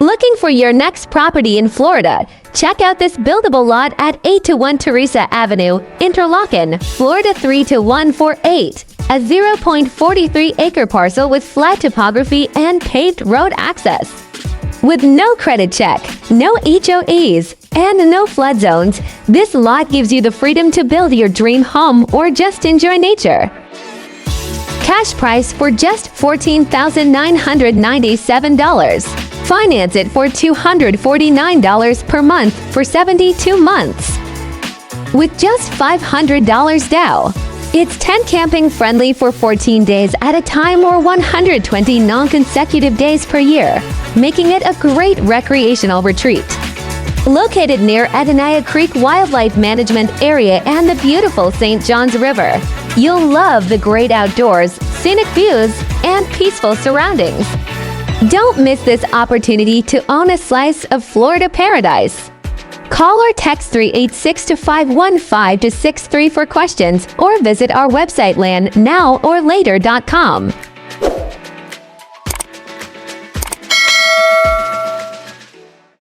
Looking for your next property in Florida? Check out this buildable lot at 8-1 Theresa Avenue, Interlachen, Florida 3-148. A 0.43-acre parcel with flat topography and paved road access. With no credit check, no HOAs, and no flood zones, this lot gives you the freedom to build your dream home or just enjoy nature. Cash price for just $14,997. Finance it for $249 per month for 72 months. With just $500 down. It's tent camping friendly for 14 days at a time or 120 non-consecutive days per year, making it a great recreational retreat. Located near Adenaya Creek Wildlife Management Area and the beautiful St. Johns River, you'll love the great outdoors, scenic views, and peaceful surroundings. Don't miss this opportunity to own a slice of Florida paradise. Call or text 386-515-63 for questions or visit our website landnoworlater.com.